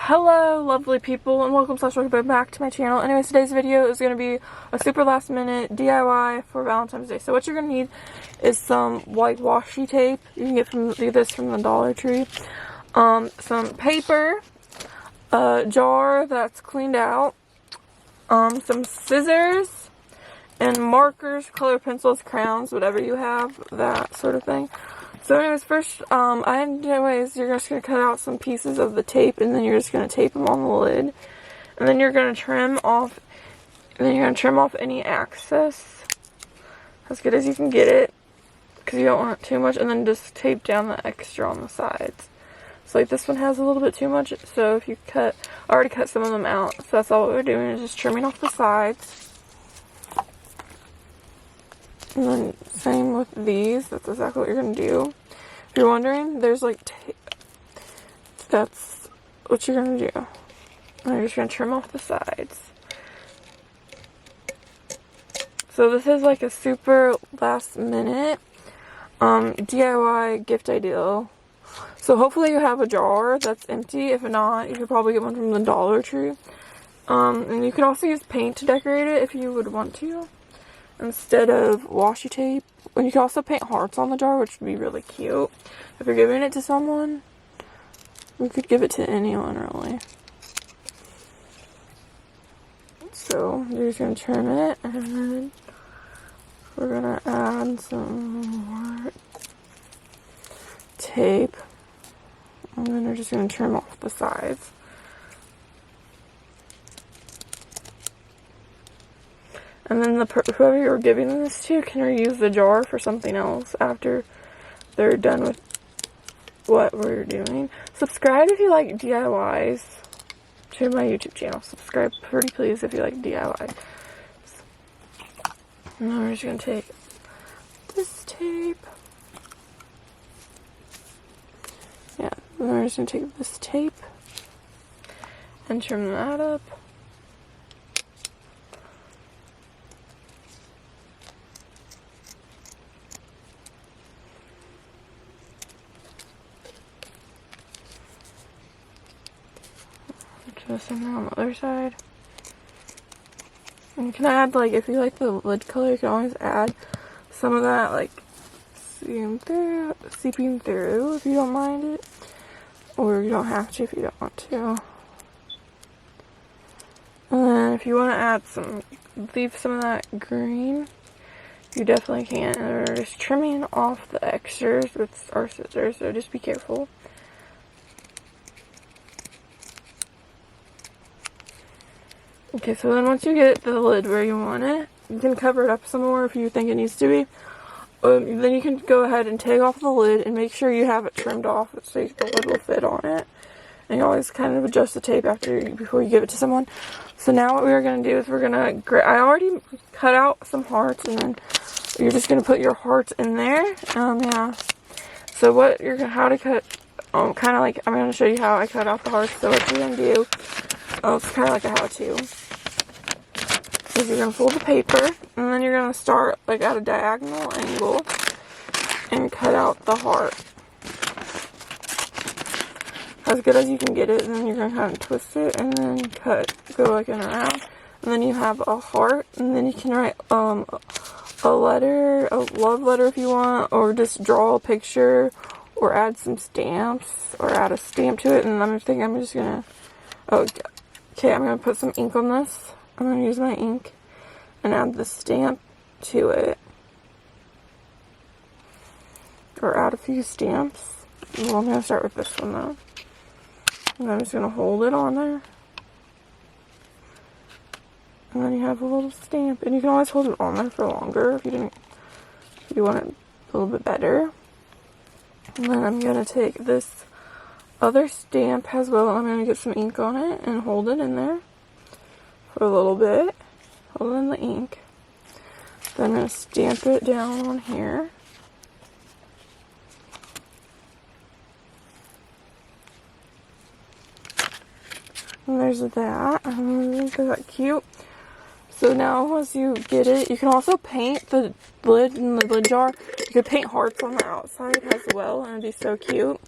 Hello lovely people and welcome back to my channel. Anyways, today's video is going to be a super last minute DIY for Valentine's Day. So what you're going to need is some white washi tape. You can get this from the Dollar Tree. Some paper, a jar that's cleaned out, some scissors, and markers, color pencils, crayons, whatever you have, that sort of thing. So anyways, first, you're just going to cut out some pieces of the tape, and then you're just going to tape them on the lid. And then you're going to trim off any excess, as good as you can get it, because you don't want too much, and then just tape down the extra on the sides. So like this one has a little bit too much, so if you I already cut some of them out, so that's all we're doing, is just trimming off the sides. And then same with these, that's exactly what you're going to do. If you're wondering, there's like tape. That's what you're going to do. And you're just going to trim off the sides. So this is like a super last minute DIY gift idea. So hopefully you have a jar that's empty. If not, you could probably get one from the Dollar Tree. And you could also use paint to decorate it if you would want to, instead of washi tape. And you can also paint hearts on the jar, which would be really cute. If you're giving it to someone, you could give it to anyone, really. So, you're just going to trim it, and then we're going to add some more tape. And then we're just going to trim off the sides. And then whoever you're giving this to can reuse the jar for something else after they're done with what we're doing. Subscribe if you like DIYs to my YouTube channel. Subscribe pretty please if you like DIYs. And then we're just going to take this tape. Yeah, and then we're just going to take this tape and trim that up. The same thing on the other side. And you can add, like, if you like the lid color, you can always add some of that, like, seeping through if you don't mind it. Or you don't have to if you don't want to. And then if you want to leave some of that green, you definitely can. And we're just trimming off the extras with our scissors, so just be careful. Okay, so then once you get the lid where you want it, you can cover it up some more if you think it needs to be. Then you can go ahead and take off the lid and make sure you have it trimmed off so the lid will fit on it. And you always kind of adjust the tape before you give it to someone. So now what we're going to do is I already cut out some hearts, and then you're just going to put your hearts in there. Yeah. So how to cut, kind of like, I'm going to show you how I cut out the hearts. So what you're going to do, it's kind of like a how-to. So you're going to fold the paper, and then you're going to start like at a diagonal angle and cut out the heart as good as you can get it. And then you're going to kind of twist it and then go like in and around. And then you have a heart, and then you can write a letter, a love letter if you want, or just draw a picture, or add some stamps, or add a stamp to it. And I'm just going to, okay, I'm going to put some ink on this. I'm going to use my ink and add the stamp to it. Or add a few stamps. Well, I'm going to start with this one though. And I'm just going to hold it on there. And then you have a little stamp. And you can always hold it on there for longer if you want it a little bit better. And then I'm going to take this other stamp as well. I'm going to get some ink on it and hold it in there for a little bit. Hold it in the ink. Then I'm going to stamp it down on here. And there's that. Isn't that cute? So now once you get it, you can also paint the lid in the lid jar. You could paint hearts on the outside as well, and it'd be so cute.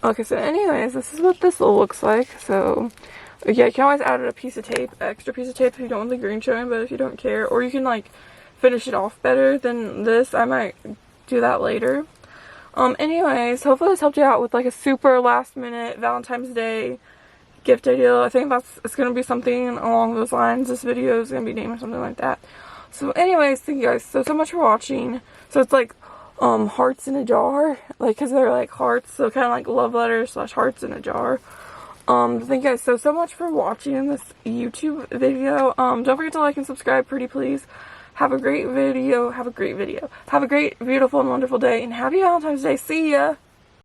Okay, so anyways, this is what this looks like. So, yeah, you can always add a piece of tape, extra piece of tape if you don't want the green showing, but if you don't care, or you can like finish it off better than this, I might do that later. Anyways, hopefully this helped you out with like a super last minute Valentine's Day gift idea. I think it's going to be something along those lines. This video is going to be named or something like that. So anyways, thank you guys so much for watching. So it's like hearts in a jar, like because they're like hearts, so kind of like love letters / hearts in a jar. Thank you guys so much for watching this YouTube video. Don't forget to like and subscribe, pretty please. Have a great video. Have a great, beautiful, and wonderful day, and happy Valentine's Day. See ya!